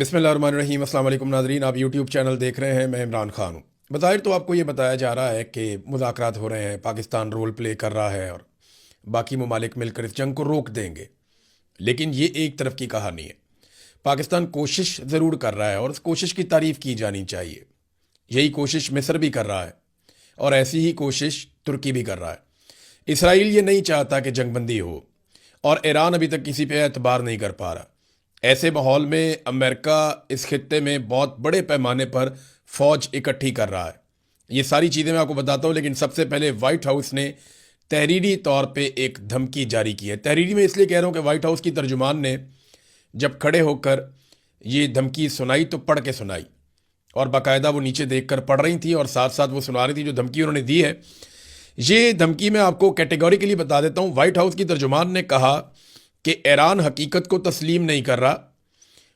بسم اللہ الرحمن الرحیم۔ السلام علیکم ناظرین، آپ یوٹیوب چینل دیکھ رہے ہیں، میں عمران خان ہوں۔ بظاہر تو آپ کو یہ بتایا جا رہا ہے کہ مذاکرات ہو رہے ہیں، پاکستان رول پلے کر رہا ہے اور باقی ممالک مل کر اس جنگ کو روک دیں گے، لیکن یہ ایک طرف کی کہانی ہے۔ پاکستان کوشش ضرور کر رہا ہے اور اس کوشش کی تعریف کی جانی چاہیے۔ یہی کوشش مصر بھی کر رہا ہے اور ایسی ہی کوشش ترکی بھی کر رہا ہے۔ اسرائیل یہ نہیں چاہتا کہ جنگ بندی ہو اور ایران ابھی تک کسی پہ اعتبار نہیں کر پا رہا۔ ایسے ماحول میں امریکہ اس خطے میں بہت بڑے پیمانے پر فوج اکٹھی کر رہا ہے۔ یہ ساری چیزیں میں آپ کو بتاتا ہوں، لیکن سب سے پہلے وائٹ ہاؤس نے تحریری طور پہ ایک دھمکی جاری کی ہے۔ تحریری میں اس لیے کہہ رہا ہوں کہ وائٹ ہاؤس کی ترجمان نے جب کھڑے ہو کر یہ دھمکی سنائی تو پڑھ کے سنائی، اور باقاعدہ وہ نیچے دیکھ کر پڑھ رہی تھی اور ساتھ ساتھ وہ سنا رہی تھی جو دھمکی انہوں نے دی ہے۔ یہ دھمکی میں آپ کو کیٹیگوریکلی بتا دیتا ہوں۔ وائٹ ہاؤس کی ترجمان نے کہا کہ ایران حقیقت کو تسلیم نہیں کر رہا،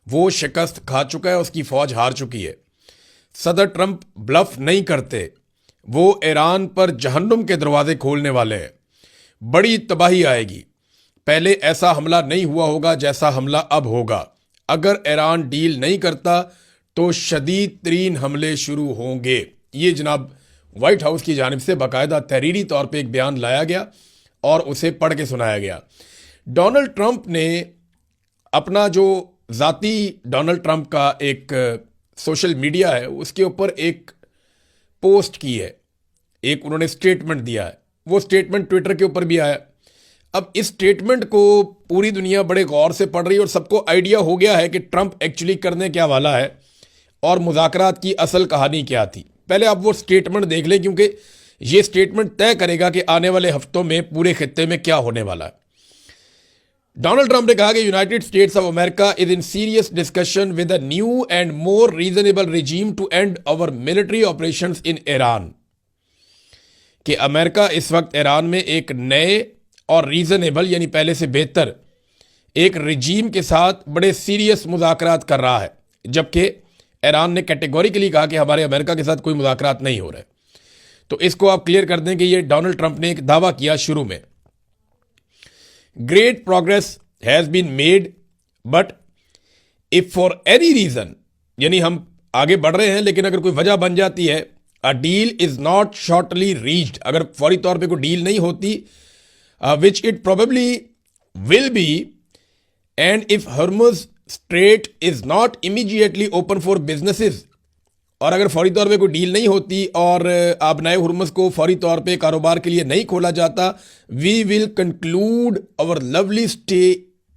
وہ شکست کھا چکا ہے، اس کی فوج ہار چکی ہے۔ صدر ٹرمپ بلف نہیں کرتے، وہ ایران پر جہنم کے دروازے کھولنے والے ہیں، بڑی تباہی آئے گی۔ پہلے ایسا حملہ نہیں ہوا ہوگا جیسا حملہ اب ہوگا۔ اگر ایران ڈیل نہیں کرتا تو شدید ترین حملے شروع ہوں گے۔ یہ جناب وائٹ ہاؤس کی جانب سے باقاعدہ تحریری طور پہ ایک بیان لایا گیا اور اسے پڑھ کے سنایا گیا۔ ڈونلڈ ٹرمپ نے اپنا جو ذاتی ڈونلڈ ٹرمپ کا ایک سوشل میڈیا ہے اس کے اوپر ایک پوسٹ کی ہے، ایک انہوں نے سٹیٹمنٹ دیا ہے۔ وہ سٹیٹمنٹ ٹویٹر کے اوپر بھی آیا۔ اب اس سٹیٹمنٹ کو پوری دنیا بڑے غور سے پڑھ رہی ہے اور سب کو آئیڈیا ہو گیا ہے کہ ٹرمپ ایکچولی کرنے کیا والا ہے اور مذاکرات کی اصل کہانی کیا تھی۔ پہلے آپ وہ سٹیٹمنٹ دیکھ لیں، کیونکہ یہ سٹیٹمنٹ طے کرے گا کہ آنے والے ہفتوں میں پورے خطے میں کیا ہونے والا ہے۔ ڈونلڈ ٹرمپ نے کہا کہ United States of America is in serious discussion with a new and more reasonable regime to end our military operations in Iran, کہ امریکہ اس وقت ایران میں ایک نئے اور ریزنیبل یعنی پہلے سے بہتر ایک رجیم کے ساتھ بڑے سیریس مذاکرات کر رہا ہے، جبکہ ایران نے کیٹیگوریکلی کہا کہ ہمارے امریکہ کے ساتھ کوئی مذاکرات نہیں ہو رہے۔ تو اس کو آپ کلیئر کر دیں کہ یہ ڈونلڈ ٹرمپ نے ایک دعویٰ کیا شروع میں۔ Great progress has been made, but if for any reason یعنی ہم آگے بڑھ رہے ہیں لیکن اگر کوئی وجہ بن جاتی ہے، a deal is not shortly reached، اگر فوری طور پہ کوئی ڈیل نہیں ہوتی، which it probably will be، and if Hormuz Strait is not immediately open for businesses، اور اگر فوری طور پہ کوئی ڈیل نہیں ہوتی اور آبنائے ہرمز کو فوری طور پہ کاروبار کے لیے نہیں کھولا جاتا، we will conclude our lovely stay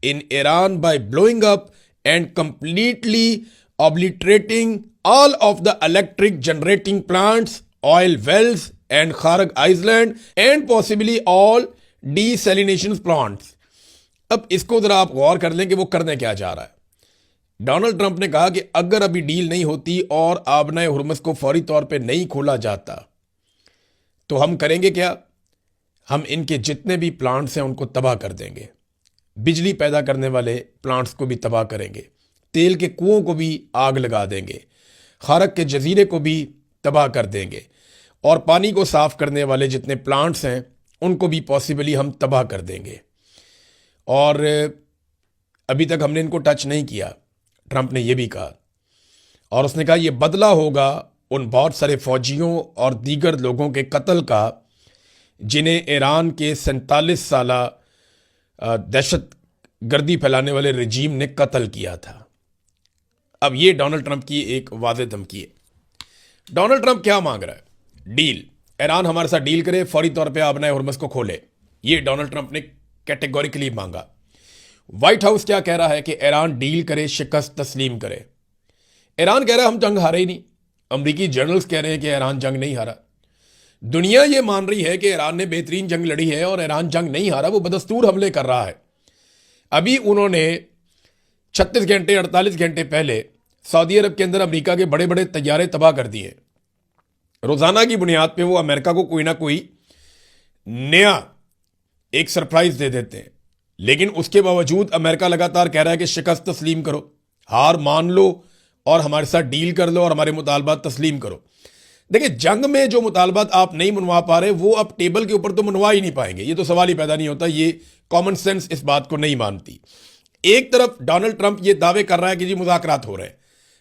in Iran by blowing up and completely obliterating all of the electric generating plants, oil wells and Kharg Island and possibly all desalination plants. اب اس کو ذرا آپ غور کر لیں کہ وہ کرنے کیا جا رہا ہے۔ ڈونلڈ ٹرمپ نے کہا کہ اگر ابھی ڈیل نہیں ہوتی اور آبنائے ہرمز کو فوری طور پہ نہیں کھولا جاتا تو ہم کریں گے کیا؟ ہم ان کے جتنے بھی پلانٹس ہیں ان کو تباہ کر دیں گے، بجلی پیدا کرنے والے پلانٹس کو بھی تباہ کریں گے، تیل کے کنووں کو بھی آگ لگا دیں گے، خارق کے جزیرے کو بھی تباہ کر دیں گے، اور پانی کو صاف کرنے والے جتنے پلانٹس ہیں ان کو بھی پاسبلی ہم تباہ کر دیں گے۔ اور ابھی تک ہم نے ان کو ٹچ نہیں کیا، ٹرمپ نے یہ بھی کہا، اور اس نے کہا یہ بدلہ ہوگا ان بہت سارے فوجیوں اور دیگر لوگوں کے قتل کا جنہیں ایران کے 47 سالہ دہشت گردی پھیلانے والے رجیم نے قتل کیا تھا۔ اب یہ ڈونلڈ ٹرمپ کی ایک واضح دھمکی ہے۔ ڈونلڈ ٹرمپ کیا مانگ رہا ہے؟ ڈیل، ایران ہمارے ساتھ ڈیل کرے، فوری طور پہ آبنائے ہرمز کو کھولے۔ یہ ڈونلڈ ٹرمپ نے کیٹیگوریکلی مانگا۔ وائٹ ہاؤس کیا کہہ رہا ہے کہ ایران ڈیل کرے، شکست تسلیم کرے۔ ایران کہہ رہا ہے ہم جنگ ہارے ہی نہیں۔ امریکی جرنلز کہہ رہے ہیں کہ ایران جنگ نہیں ہارا۔ دنیا یہ مان رہی ہے کہ ایران نے بہترین جنگ لڑی ہے اور ایران جنگ نہیں ہارا، وہ بدستور حملے کر رہا ہے۔ ابھی انہوں نے 36 گھنٹے 48 گھنٹے پہلے سعودی عرب کے اندر امریکہ کے بڑے بڑے طیارے تباہ کر دیے۔ روزانہ کی بنیاد پہ وہ امریکہ کو کوئی نہ کوئی نیا ایک سرپرائز دے دیتے ہیں، لیکن اس کے باوجود امریکہ لگاتار کہہ رہا ہے کہ شکست تسلیم کرو، ہار مان لو اور ہمارے ساتھ ڈیل کر لو اور ہمارے مطالبات تسلیم کرو۔ دیکھیں، جنگ میں جو مطالبات آپ نہیں منوا پا رہے وہ آپ ٹیبل کے اوپر تو منوا ہی نہیں پائیں گے، یہ تو سوال ہی پیدا نہیں ہوتا، یہ کامن سینس اس بات کو نہیں مانتی۔ ایک طرف ڈونلڈ ٹرمپ یہ دعوے کر رہا ہے کہ جی مذاکرات ہو رہے ہیں,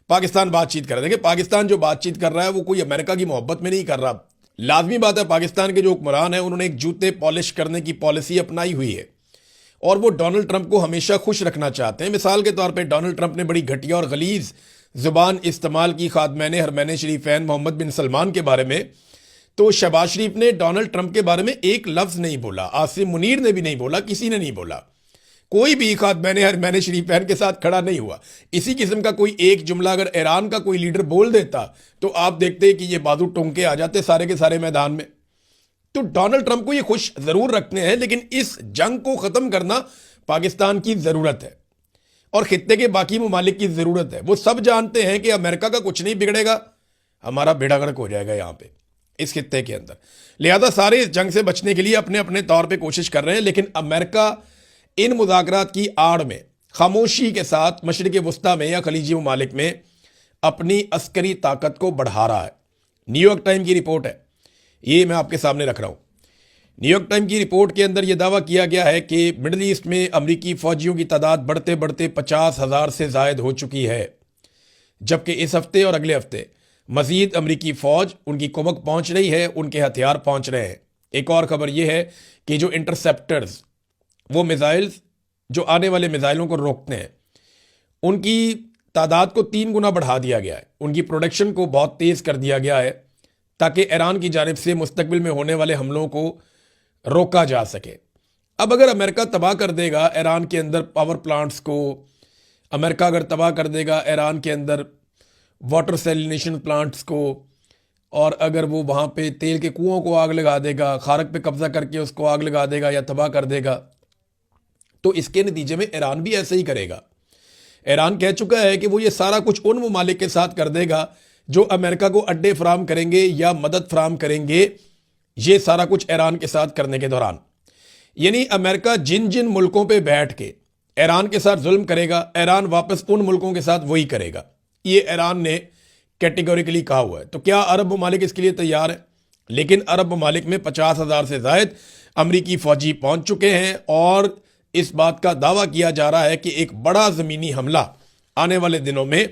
پاکستان بات چیت کر رہا ہے. دیکھیں پاکستان جو بات چیت کر رہا ہے وہ کوئی امریکہ کی محبت میں نہیں کر رہا. لازمی بات ہے پاکستان کے جو حکمران ہیں انہوں نے ایک جوتے پالش کرنے کی پالیسی اپنائی ہوئی ہے اور وہ ڈونلڈ ٹرمپ کو ہمیشہ خوش رکھنا چاہتے ہیں. مثال کے طور پہ ڈونلڈ ٹرمپ نے بڑی گھٹیا اور غلیظ زبان استعمال کی خادمین حرمین شریفین محمد بن سلمان کے بارے میں, تو شہباز شریف نے ڈونلڈ ٹرمپ کے بارے میں ایک لفظ نہیں بولا, عاصم منیر نے بھی نہیں بولا, کسی نے نہیں بولا, کوئی بھی خادمین حرمین شریفین کے ساتھ کھڑا نہیں ہوا. اسی قسم کا کوئی ایک جملہ اگر ایران کا کوئی لیڈر بول دیتا تو آپ دیکھتے کہ یہ بازو ٹونکے آ جاتے سارے کے سارے میدان میں. تو ڈونلڈ ٹرمپ کو یہ خوش ضرور رکھتے ہیں, لیکن اس جنگ کو ختم کرنا پاکستان کی ضرورت ہے اور خطے کے باقی ممالک کی ضرورت ہے. وہ سب جانتے ہیں کہ امریکہ کا کچھ نہیں بگڑے گا, ہمارا بیڑا غرق ہو جائے گا یہاں پہ اس خطے کے اندر. لہذا سارے اس جنگ سے بچنے کے لیے اپنے اپنے طور پہ کوشش کر رہے ہیں, لیکن امریکہ ان مذاکرات کی آڑ میں خاموشی کے ساتھ مشرق وسطیٰ میں یا خلیجی ممالک میں اپنی عسکری طاقت کو بڑھا رہا ہے. نیو یارک ٹائم کی رپورٹ ہے, یہ میں آپ کے سامنے رکھ رہا ہوں. نیو یارک ٹائم کی رپورٹ کے اندر یہ دعویٰ کیا گیا ہے کہ مڈل ایسٹ میں امریکی فوجیوں کی تعداد بڑھتے بڑھتے 50,000 سے زائد ہو چکی ہے, جبکہ اس ہفتے اور اگلے ہفتے مزید امریکی فوج ان کی کمک پہنچ رہی ہے, ان کے ہتھیار پہنچ رہے ہیں. ایک اور خبر یہ ہے کہ جو انٹرسیپٹرز, وہ میزائلز جو آنے والے میزائلوں کو روکتے ہیں, ان کی تعداد کو 3 گنا بڑھا دیا گیا ہے, ان کی پروڈکشن کو بہت تیز کر دیا گیا ہے تاکہ ایران کی جانب سے مستقبل میں ہونے والے حملوں کو روکا جا سکے. اب اگر امریکہ تباہ کر دے گا ایران کے اندر پاور پلانٹس کو, امریکہ اگر تباہ کر دے گا ایران کے اندر واٹر سیلینیشن پلانٹس کو, اور اگر وہ وہاں پہ تیل کے کنوؤں کو آگ لگا دے گا, خارق پہ قبضہ کر کے اس کو آگ لگا دے گا یا تباہ کر دے گا, تو اس کے نتیجے میں ایران بھی ایسے ہی کرے گا. ایران کہہ چکا ہے کہ وہ یہ سارا کچھ ان ممالک کے ساتھ کر دے گا جو امریکہ کو اڈے فراہم کریں گے یا مدد فراہم کریں گے, یہ سارا کچھ ایران کے ساتھ کرنے کے دوران. یعنی امریکہ جن جن ملکوں پہ بیٹھ کے ایران کے ساتھ ظلم کرے گا, ایران واپس ان ملکوں کے ساتھ وہی کرے گا. یہ ایران نے کیٹیگوریکلی کہا ہوا ہے. تو کیا عرب ممالک اس کے لیے تیار ہیں؟ لیکن عرب ممالک میں 50,000 سے زائد امریکی فوجی پہنچ چکے ہیں اور اس بات کا دعویٰ کیا جا رہا ہے کہ ایک بڑا زمینی حملہ آنے والے دنوں میں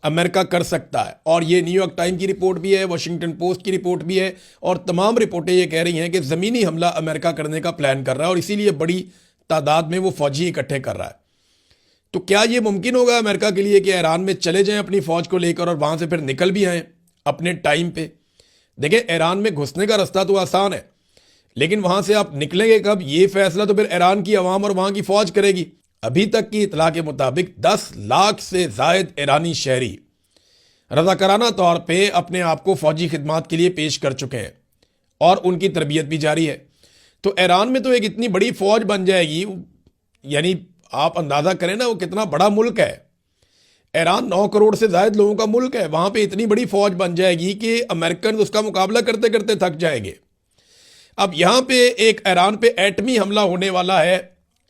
امریکہ کر سکتا ہے. اور یہ نیو یارک ٹائم کی رپورٹ بھی ہے, واشنگٹن پوسٹ کی رپورٹ بھی ہے, اور تمام رپورٹیں یہ کہہ رہی ہیں کہ زمینی حملہ امریکہ کرنے کا پلان کر رہا ہے اور اسی لیے بڑی تعداد میں وہ فوجی اکٹھے کر رہا ہے. تو کیا یہ ممکن ہوگا امریکہ کے لیے کہ ایران میں چلے جائیں اپنی فوج کو لے کر اور وہاں سے پھر نکل بھی آئیں اپنے ٹائم پہ؟ دیکھیں ایران میں گھسنے کا رستہ تو آسان ہے, لیکن وہاں سے آپ نکلیں گے کب, یہ فیصلہ تو پھر ایران کی عوام اور وہاں کی فوج کرے گی. ابھی تک کی اطلاع کے مطابق 10 لاکھ سے زائد ایرانی شہری رضاکارانہ طور پہ اپنے آپ کو فوجی خدمات کے لیے پیش کر چکے ہیں اور ان کی تربیت بھی جاری ہے. تو ایران میں تو ایک اتنی بڑی فوج بن جائے گی, یعنی آپ اندازہ کریں نا وہ کتنا بڑا ملک ہے. ایران 9 کروڑ سے زائد لوگوں کا ملک ہے, وہاں پہ اتنی بڑی فوج بن جائے گی کہ امریکن اس کا مقابلہ کرتے کرتے تھک جائیں گے. اب یہاں پہ ایک ایران پہ ایٹمی حملہ ہونے والا ہے,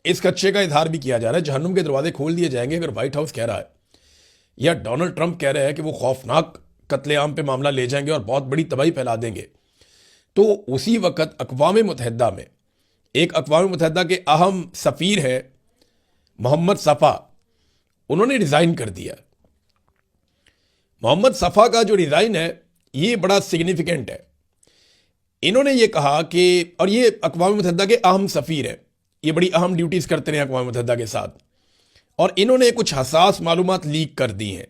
اس خدشے کا اظہار بھی کیا جا رہا ہے. جہنم کے دروازے کھول دیے جائیں گے اگر وائٹ ہاؤس کہہ رہا ہے یا ڈونلڈ ٹرمپ کہہ رہے ہیں کہ وہ خوفناک قتل عام پہ معاملہ لے جائیں گے اور بہت بڑی تباہی پھیلا دیں گے. تو اسی وقت اقوام متحدہ میں ایک اقوام متحدہ کے اہم سفیر ہے محمد صفا, انہوں نے ریزائن کر دیا. محمد صفا کا جو ریزائن ہے یہ بڑا سگنیفیکنٹ ہے. انہوں نے یہ کہا کہ, اور یہ اقوام متحدہ کے اہم سفیر ہیں, یہ بڑی اہم ڈیوٹیز کرتے ہیں اقوام متحدہ کے ساتھ, اور انہوں نے کچھ حساس معلومات لیک کر دی ہیں.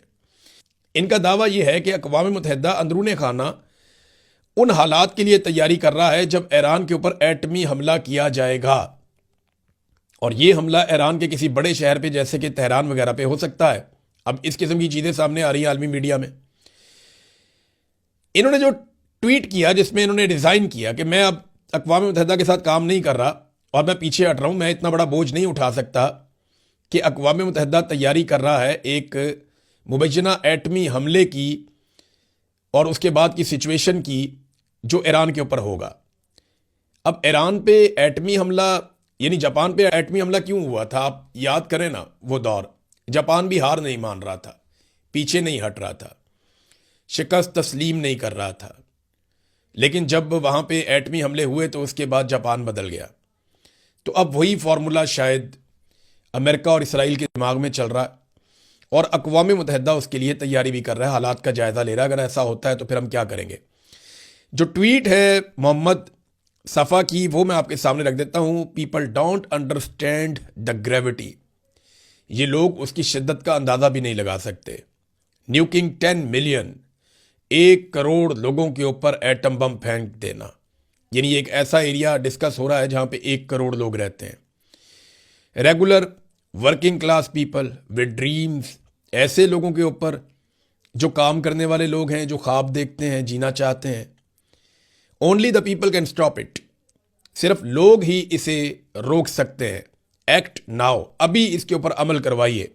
ان کا دعویٰ یہ ہے کہ اقوام متحدہ اندرون خانہ ان حالات کے لیے تیاری کر رہا ہے جب ایران کے اوپر ایٹمی حملہ کیا جائے گا, اور یہ حملہ ایران کے کسی بڑے شہر پہ جیسے کہ تہران وغیرہ پہ ہو سکتا ہے. اب اس قسم کی چیزیں سامنے آ رہی ہیں عالمی میڈیا میں. انہوں نے جو ٹویٹ کیا جس میں انہوں نے ریزائن کیا کہ میں اب اقوام متحدہ کے ساتھ کام نہیں کر رہا اور میں پیچھے ہٹ رہا ہوں, میں اتنا بڑا بوجھ نہیں اٹھا سکتا کہ اقوام متحدہ تیاری کر رہا ہے ایک مبینہ ایٹمی حملے کی اور اس کے بعد کی سچویشن کی جو ایران کے اوپر ہوگا. اب ایران پہ ایٹمی حملہ, یعنی جاپان پہ ایٹمی حملہ کیوں ہوا تھا, آپ یاد کریں نا وہ دور, جاپان بھی ہار نہیں مان رہا تھا, پیچھے نہیں ہٹ رہا تھا, شکست تسلیم نہیں کر رہا تھا, لیکن جب وہاں پہ ایٹمی حملے ہوئے تو اس کے بعد جاپان بدل گیا. تو اب وہی فارمولا شاید امریکہ اور اسرائیل کے دماغ میں چل رہا ہے، اور اقوام متحدہ اس کے لیے تیاری بھی کر رہا ہے، حالات کا جائزہ لے رہا ہے. اگر ایسا ہوتا ہے تو پھر ہم کیا کریں گے؟ جو ٹویٹ ہے محمد صفا کی وہ میں آپ کے سامنے رکھ دیتا ہوں. People don't understand the gravity. یہ لوگ اس کی شدت کا اندازہ بھی نہیں لگا سکتے. نیوکنگ 10 ملین، 1 کروڑ لوگوں کے اوپر ایٹم بم پھینک دینا، یعنی ایک ایسا ایریا ڈسکس ہو رہا ہے جہاں پہ 1 کروڑ لوگ رہتے ہیں. Regular working class people with dreams, ایسے لوگوں کے اوپر جو کام کرنے والے لوگ ہیں، جو خواب دیکھتے ہیں، جینا چاہتے ہیں. Only the people can stop it. صرف لوگ ہی اسے روک سکتے ہیں. ایکٹ ناؤ، ابھی اس کے اوپر عمل کروائیے.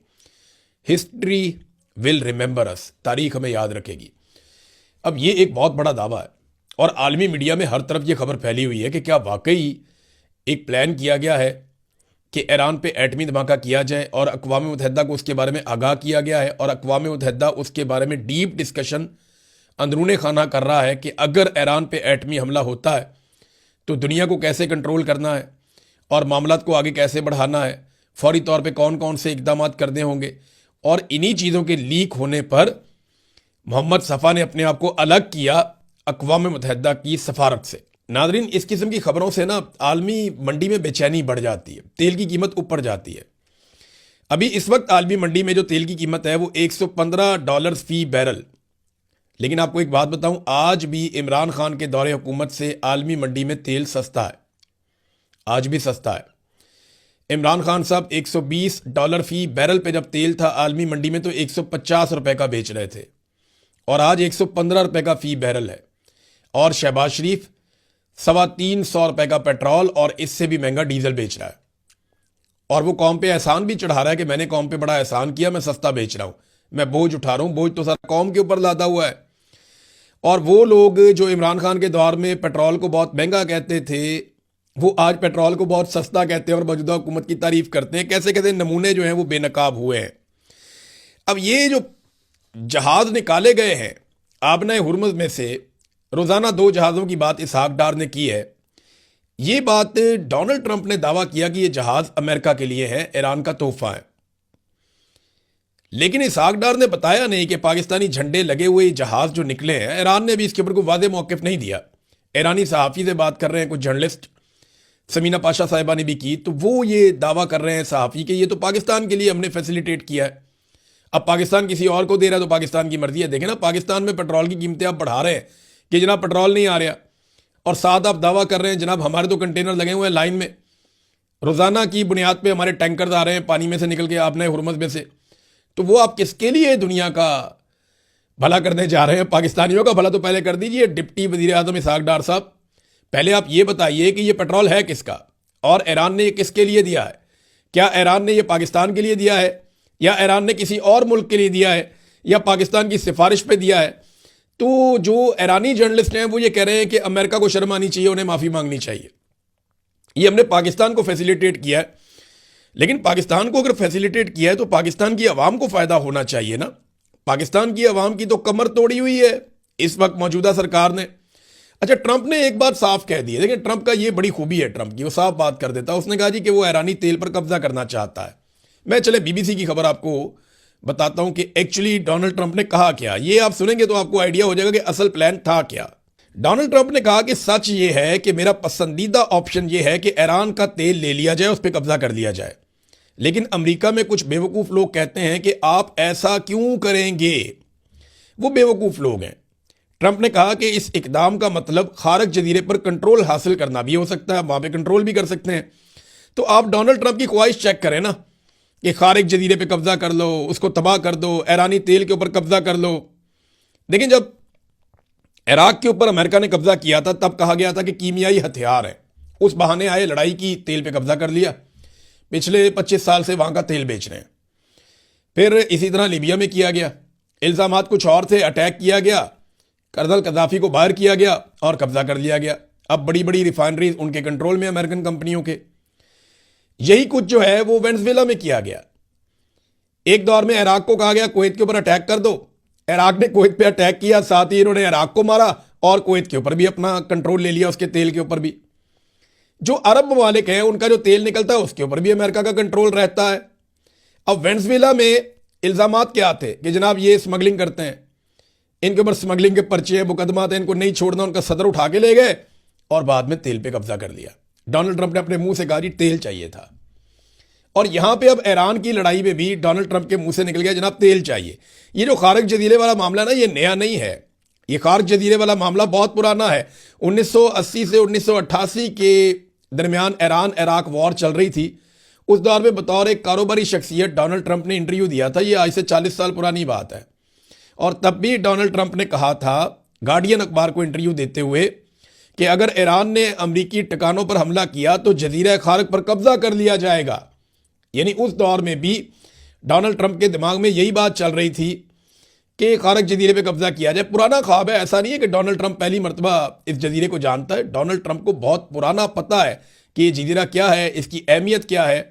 ہسٹری ول ریمبر اس، تاریخ ہمیں یاد رکھے گی. اب یہ ایک بہت بڑا دعویٰ ہے، اور عالمی میڈیا میں ہر طرف یہ خبر پھیلی ہوئی ہے کہ کیا واقعی ایک پلان کیا گیا ہے کہ ایران پہ ایٹمی دھماکہ کیا جائے، اور اقوام متحدہ کو اس کے بارے میں آگاہ کیا گیا ہے، اور اقوام متحدہ اس کے بارے میں ڈیپ ڈسکشن اندرون خانہ کر رہا ہے کہ اگر ایران پہ ایٹمی حملہ ہوتا ہے تو دنیا کو کیسے کنٹرول کرنا ہے، اور معاملات کو آگے کیسے بڑھانا ہے، فوری طور پہ کون کون سے اقدامات کرنے ہوں گے. اور انہی چیزوں کے لیک ہونے پر محمد صفا نے اپنے آپ کو الگ کیا اقوام متحدہ کی سفارت سے. ناظرین، اس قسم کی خبروں سے نا عالمی منڈی میں بے چینی بڑھ جاتی ہے، تیل کی قیمت اوپر جاتی ہے. ابھی اس وقت عالمی منڈی میں جو تیل کی قیمت ہے وہ $115 فی بیرل. لیکن آپ کو ایک بات بتاؤں، آج بھی عمران خان کے دور حکومت سے عالمی منڈی میں تیل سستا ہے، آج بھی سستا ہے. عمران خان صاحب $120 فی بیرل پہ جب تیل تھا عالمی منڈی میں تو $150 کا بیچ رہے تھے، اور آج $115 کا فی بیرل ہے. اور شہباز شریف $350 کا پیٹرول اور اس سے بھی مہنگا ڈیزل بیچ رہا ہے، اور وہ قوم پہ احسان بھی چڑھا رہا ہے کہ میں نے قوم پہ بڑا احسان کیا، میں سستا بیچ رہا ہوں، میں بوجھ اٹھا رہا ہوں. بوجھ تو سارا قوم کے اوپر لادا ہوا ہے. اور وہ لوگ جو عمران خان کے دور میں پیٹرول کو بہت مہنگا کہتے تھے، وہ آج پیٹرول کو بہت سستا کہتے ہیں اور موجودہ حکومت کی تعریف کرتے ہیں. کیسے کیسے نمونے جو ہیں وہ بے نقاب ہوئے ہیں. اب یہ جو جہاز نکالے گئے ہیں آبنۂ ہرمز میں سے، روزانہ 2 جہازوں کی بات اسحاق ڈار نے کی ہے. یہ بات ڈونلڈ ٹرمپ نے دعویٰ کیا کہ یہ جہاز امریکہ کے لیے ہے، ایران کا تحفہ ہے. لیکن اسحاق ڈار نے بتایا نہیں کہ پاکستانی جھنڈے لگے ہوئے جہاز جو نکلے ہیں، ایران نے بھی اس کے اوپر کوئی واضح موقف نہیں دیا. ایرانی صحافی سے بات کر رہے ہیں کچھ جرنلسٹ، سمینہ پاشا صاحبہ نے بھی کی، تو وہ یہ دعویٰ کر رہے ہیں صحافی کہ یہ تو پاکستان کے لیے ہم نے فیسیلیٹیٹ کیا ہے. اب پاکستان کسی اور کو دے رہا ہے تو پاکستان کی مرضی ہے. دیکھیں نا، پاکستان میں پیٹرول کی قیمتیں آپ بڑھا رہے ہیں کہ جناب پیٹرول نہیں آ رہا، اور ساتھ آپ دعویٰ کر رہے ہیں جناب ہمارے تو کنٹینر لگے ہوئے ہیں لائن میں، روزانہ کی بنیاد پہ ہمارے ٹینکرز آ رہے ہیں پانی میں سے نکل کے آبنۂ ہرمز میں سے. تو وہ آپ کس کے لیے دنیا کا بھلا کرنے جا رہے ہیں؟ پاکستانیوں کا بھلا تو پہلے کر دیجئے. ڈپٹی وزیر اعظم اسحاق ڈار صاحب، پہلے آپ یہ بتائیے کہ یہ پیٹرول ہے کس کا، اور ایران نے یہ کس کے لیے دیا ہے؟ کیا ایران نے یہ پاکستان کے لیے دیا ہے، یا ایران نے کسی اور ملک کے لیے دیا ہے، یا پاکستان کی سفارش پہ دیا ہے؟ تو جو ایرانی جرنلسٹ ہیں وہ یہ کہہ رہے ہیں کہ امریکہ کو شرم آنی چاہیے، انہیں معافی مانگنی چاہیے. یہ ہم نے پاکستان کو فیسیلیٹیٹ کیا ہے. لیکن پاکستان کو اگر فیسیلیٹیٹ کیا ہے تو پاکستان کی عوام کو فائدہ ہونا چاہیے نا. پاکستان کی عوام کی تو کمر توڑی ہوئی ہے اس وقت موجودہ سرکار نے. اچھا، ٹرمپ نے ایک بات صاف کہہ دی ہے. دیکھیں، ٹرمپ کا یہ بڑی خوبی ہے ٹرمپ کی، وہ صاف بات کر دیتا ہے. اس نے کہا جی کہ وہ ایرانی تیل پر قبضہ کرنا چاہتا ہے. میں چلے BBC کی خبر آپ کو بتاتا ہوں کہ ایکچولی ڈونلڈ ٹرمپ نے کہا کیا. یہ آپ سنیں گے تو آپ کو آئیڈیا ہو جائے گا کہ اصل پلان تھا کیا. ڈونلڈ ٹرمپ نے کہا کہ سچ یہ ہے کہ میرا پسندیدہ آپشن یہ ہے کہ ایران کا تیل لے لیا جائے، اس پہ قبضہ کر لیا جائے. لیکن امریکہ میں کچھ بیوقوف لوگ کہتے ہیں کہ آپ ایسا کیوں کریں گے. وہ بیوقوف لوگ ہیں. ٹرمپ نے کہا کہ اس اقدام کا مطلب خارق جزیرے پر کنٹرول حاصل کرنا بھی ہو سکتا ہے، وہاں پہ کنٹرول بھی کر سکتے ہیں. تو آپ ڈونلڈ ٹرمپ کی خواہش چیک کریں نا کہ خارق جزیرے پہ قبضہ کر لو، اس کو تباہ کر دو، ایرانی تیل کے اوپر قبضہ کر لو. دیکھیں، جب عراق کے اوپر امریکہ نے قبضہ کیا تھا تب کہا گیا تھا کہ کیمیائی ہتھیار ہے. اس بہانے آئے لڑائی کی، تیل پہ قبضہ کر لیا. پچھلے 25 سال سے وہاں کا تیل بیچ رہے ہیں. پھر اسی طرح لیبیا میں کیا گیا، الزامات کچھ اور تھے، اٹیک کیا گیا، کرنل قذافی کو باہر کیا گیا اور قبضہ کر لیا گیا. اب بڑی بڑی ریفائنریز ان کے کنٹرول میں امریکن کمپنیوں کے. یہی کچھ جو ہے وہ وینزویلا میں کیا گیا. ایک دور میں عراق کو کہا گیا کویت کے اوپر اٹیک کر دو، عراق نے کویت پہ اٹیک کیا، ساتھ ہی انہوں نے عراق کو مارا اور کویت کے اوپر بھی اپنا کنٹرول لے لیا، اس کے تیل کے اوپر بھی. جو عرب ممالک ہیں ان کا جو تیل نکلتا ہے اس کے اوپر بھی امریکہ کا کنٹرول رہتا ہے. اب وینزویلا میں الزامات کیا تھے کہ جناب یہ اسمگلنگ کرتے ہیں، ان کے اوپر اسمگلنگ کے پرچے ہیں، مقدمات ہیں، ان کو نہیں چھوڑنا، ان کا صدر اٹھا کے لے گئے اور بعد میں تیل پہ قبضہ کر لیا۔ ڈونلڈ ٹرمپ نے اپنے منہ سے کہا جی تیل چاہیے تھا، اور یہاں پہ اب ایران کی لڑائی میں بھی ڈونلڈ ٹرمپ کے منہ سے نکل گیا جناب تیل چاہیے۔ یہ جو خارق جزیرے والا معاملہ نا، یہ نیا نہیں ہے، یہ خارق جزیرے والا معاملہ بہت پرانا ہے۔ 1980 سے 1988 کے درمیان ایران عراق وار چل رہی تھی، اس دور میں بطور ایک کاروباری شخصیت ڈونلڈ ٹرمپ نے انٹرویو دیا تھا، یہ آج سے 40 سال پرانی بات ہے، اور تب بھی ڈونلڈ ٹرمپ نے کہا تھا گارڈین اخبار کو انٹرویو دیتے ہوئے کہ اگر ایران نے امریکی ٹکانوں پر حملہ کیا تو جزیرہ خارق پر قبضہ کر لیا جائے گا۔ یعنی اس دور میں بھی ڈونلڈ ٹرمپ کے دماغ میں یہی بات چل رہی تھی کہ خارق جزیرے پہ قبضہ کیا جائے۔ پرانا خواب ہے، ایسا نہیں ہے کہ ڈونلڈ ٹرمپ پہلی مرتبہ اس جزیرے کو جانتا ہے، ڈونلڈ ٹرمپ کو بہت پرانا پتہ ہے کہ یہ جزیرہ کیا ہے، اس کی اہمیت کیا ہے،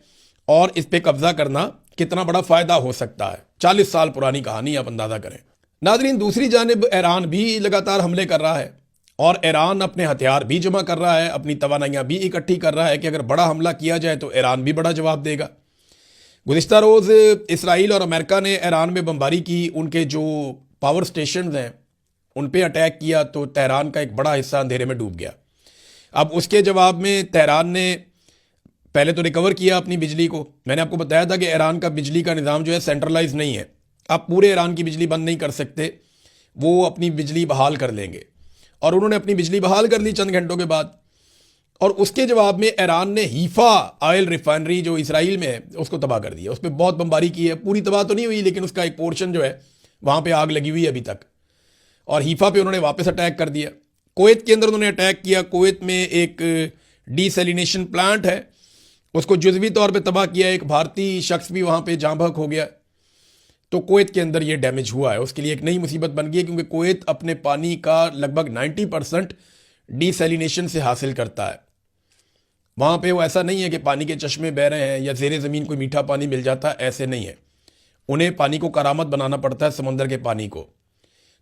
اور اس پہ قبضہ کرنا کتنا بڑا فائدہ ہو سکتا ہے۔ 40 سال پرانی کہانی، آپ اندازہ کریں۔ ناظرین، دوسری جانب ایران بھی لگاتار حملے کر رہا ہے، اور ایران اپنے ہتھیار بھی جمع کر رہا ہے، اپنی توانائیاں بھی اکٹھی کر رہا ہے کہ اگر بڑا حملہ کیا جائے تو ایران بھی بڑا جواب دے گا۔ گزشتہ روز اسرائیل اور امریکہ نے ایران میں بمباری کی، ان کے جو پاور سٹیشنز ہیں ان پہ اٹیک کیا، تو تہران کا ایک بڑا حصہ اندھیرے میں ڈوب گیا۔ اب اس کے جواب میں تہران نے پہلے تو ریکور کیا اپنی بجلی کو۔ میں نے آپ کو بتایا تھا کہ ایران کا بجلی کا نظام جو ہے سینٹرلائز نہیں ہے، آپ پورے ایران کی بجلی بند نہیں کر سکتے، وہ اپنی بجلی بحال کر لیں گے، اور انہوں نے اپنی بجلی بحال کر لی چند گھنٹوں کے بعد۔ اور اس کے جواب میں ایران نے ہیفا آئل ریفائنری جو اسرائیل میں ہے اس کو تباہ کر دیا، اس پہ بہت بمباری کی ہے، پوری تباہ تو نہیں ہوئی لیکن اس کا ایک پورشن جو ہے وہاں پہ آگ لگی ہوئی ہے ابھی تک، اور ہیفا پہ انہوں نے واپس اٹیک کر دیا۔ کویت کے اندر انہوں نے اٹیک کیا، کویت میں ایک ڈی سیلینیشن پلانٹ ہے، اس کو جزوی طور پہ تباہ کیا، ایک بھارتی شخص بھی وہاں پہ جاں بحق ہو گیا۔ تو کویت کے اندر یہ ڈیمیج ہوا ہے، اس کے لیے ایک نئی مصیبت بن گئی ہے، کیونکہ کویت اپنے پانی کا لگ بھگ 90% ڈی سیلینیشن سے حاصل کرتا ہے۔ وہاں پہ وہ ایسا نہیں ہے کہ پانی کے چشمے بہہ رہے ہیں یا زیر زمین کوئی میٹھا پانی مل جاتا ہے، ایسے نہیں ہے، انہیں پانی کو کارآمد بنانا پڑتا ہے، سمندر کے پانی کو۔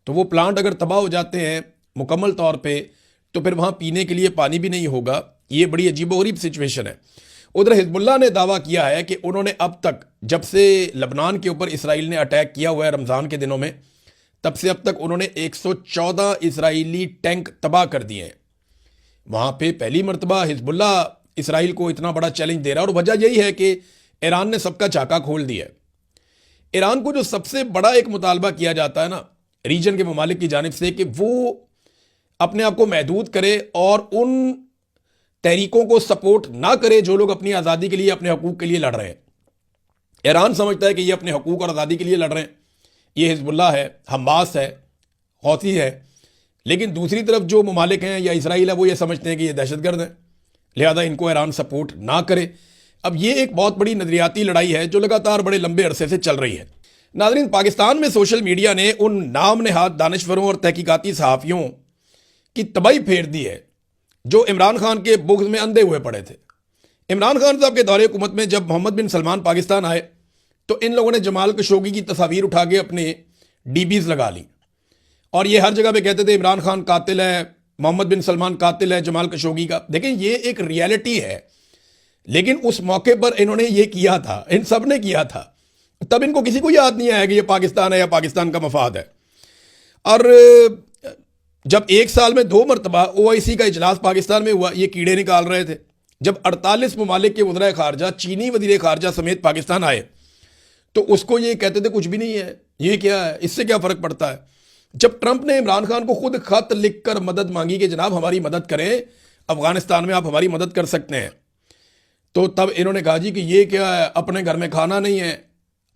تو وہ پلانٹ اگر تباہ ہو جاتے ہیں مکمل طور پہ تو پھر وہاں پینے کے لیے پانی بھی نہیں ہوگا، یہ بڑی عجیب و غریب سچویشن ہے۔ ادھر حزب اللہ نے دعویٰ کیا ہے کہ انہوں نے اب تک، جب سے لبنان کے اوپر اسرائیل نے اٹیک کیا ہوا ہے رمضان کے دنوں میں، تب سے اب تک انہوں نے 114 اسرائیلی ٹینک تباہ کر دیے ہیں۔ وہاں پہ پہلی مرتبہ حزب اللہ اسرائیل کو اتنا بڑا چیلنج دے رہا ہے، اور وجہ یہی ہے کہ ایران نے سب کا چاکا کھول دیا ہے۔ ایران کو جو سب سے بڑا ایک مطالبہ کیا جاتا ہے نا ریجن کے ممالک کی جانب سے، کہ وہ اپنے آپ کو محدود کرے اور ان تحریکوں کو سپورٹ نہ کرے جو لوگ اپنی آزادی کے لیے، اپنے حقوق کے لیے لڑ رہے ہیں۔ ایران سمجھتا ہے کہ یہ اپنے حقوق اور آزادی کے لیے لڑ رہے ہیں، یہ حزب اللہ ہے، حماس ہے، حوثی ہے، لیکن دوسری طرف جو ممالک ہیں یا اسرائیل ہے وہ یہ سمجھتے ہیں کہ یہ دہشت گرد ہیں، لہذا ان کو ایران سپورٹ نہ کرے۔ اب یہ ایک بہت بڑی نظریاتی لڑائی ہے جو لگاتار بڑے لمبے عرصے سے چل رہی ہے۔ ناظرین، پاکستان میں سوشل میڈیا نے ان نام نہاد دانشوروں اور تحقیقاتی صحافیوں کی تباہی پھیر دی ہے جو عمران خان کے بغض میں اندھے ہوئے پڑے تھے۔ عمران خان صاحب کے دور حکومت میں جب محمد بن سلمان پاکستان آئے تو ان لوگوں نے جمال خشوگی کی تصاویر اٹھا کے اپنے ڈی بیز لگا لی، اور یہ ہر جگہ پہ کہتے تھے عمران خان قاتل ہے، محمد بن سلمان قاتل ہے جمال خشوگی کا۔ دیکھیں یہ ایک ریالٹی ہے، لیکن اس موقع پر انہوں نے یہ کیا تھا، ان سب نے کیا تھا، تب ان کو کسی کو یاد نہیں آیا کہ یہ پاکستان ہے یا پاکستان کا مفاد ہے۔ اور جب ایک سال میں 2 مرتبہ OIC کا اجلاس پاکستان میں ہوا، یہ کیڑے نکال رہے تھے۔ جب 48 ممالک کے وزرائے خارجہ، چینی وزیر خارجہ سمیت پاکستان آئے تو اس کو یہ کہتے تھے کچھ بھی نہیں ہے، یہ کیا ہے، اس سے کیا فرق پڑتا ہے۔ جب ٹرمپ نے عمران خان کو خود خط لکھ کر مدد مانگی کہ جناب ہماری مدد کریں، افغانستان میں آپ ہماری مدد کر سکتے ہیں، تو تب انہوں نے کہا جی کہ یہ کیا ہے، اپنے گھر میں کھانا نہیں ہے۔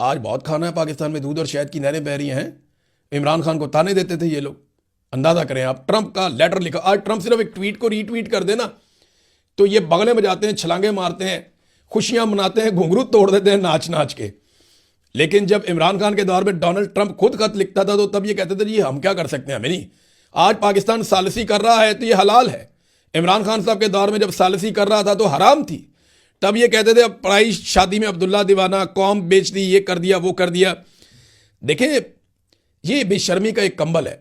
آج بہت کھانا ہے پاکستان میں، دودھ اور شہد کی نہریں بہہ رہی ہیں۔ عمران خان کو تانے دیتے تھے یہ لوگ، اندازہ کریں آپ، ٹرمپ کا لیٹر لکھا۔ آج ٹرمپ صرف ایک ٹویٹ کو ری ٹویٹ کر دے نا تو یہ بغلیں بجاتے ہیں، چھلانگیں مارتے ہیں، خوشیاں مناتے ہیں، گھنگرو توڑ دیتے ہیں ناچ ناچ کے۔ لیکن جب عمران خان کے دور میں ڈونلڈ ٹرمپ خود خط لکھتا تھا تو تب یہ کہتے تھے جی ہم کیا کر سکتے ہیں، ہمیں نہیں۔ آج پاکستان ثالثی کر رہا ہے تو یہ حلال ہے۔ عمران خان صاحب کے دور میں جب ثالثی کر رہا تھا تو حرام تھی، تب یہ کہتے تھے اب پڑھائی شادی میں عبداللہ دیوانہ، قوم بیچ دی، یہ کر دیا وہ کر دیا۔ دیکھیں یہ بے شرمی کا ایک کمبل ہے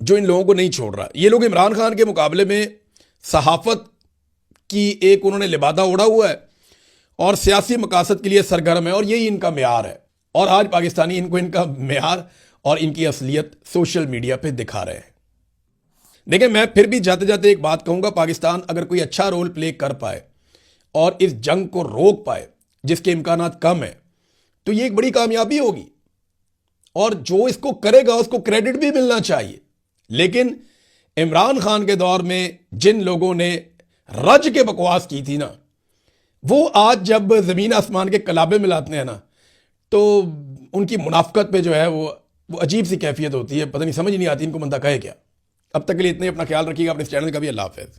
جو ان لوگوں کو نہیں چھوڑ رہا۔ یہ لوگ عمران خان کے مقابلے میں صحافت کی ایک انہوں نے لبادہ اوڑھا ہوا ہے، اور سیاسی مقاصد کے لیے سرگرم ہے، اور یہی ان کا معیار ہے، اور آج پاکستانی ان کو ان کا معیار اور ان کی اصلیت سوشل میڈیا پہ دکھا رہے ہیں۔ دیکھیں، میں پھر بھی جاتے جاتے ایک بات کہوں گا، پاکستان اگر کوئی اچھا رول پلے کر پائے اور اس جنگ کو روک پائے جس کے امکانات کم ہیں، تو یہ ایک بڑی کامیابی ہوگی، اور جو اس کو کرے گا اس کو کریڈٹ بھی ملنا چاہیے۔ لیکن عمران خان کے دور میں جن لوگوں نے رج کے بکواس کی تھی نا، وہ آج جب زمین آسمان کے کلابے ملاتے ہیں نا، تو ان کی منافقت پہ جو ہے وہ عجیب سی کیفیت ہوتی ہے، پتہ نہیں، سمجھ نہیں آتی ان کو بندہ کہے کیا۔ اب تک کے لیے اتنے، اپنا خیال رکھیے گا، اپنے اس چینل کا بھی۔ اللہ حافظ۔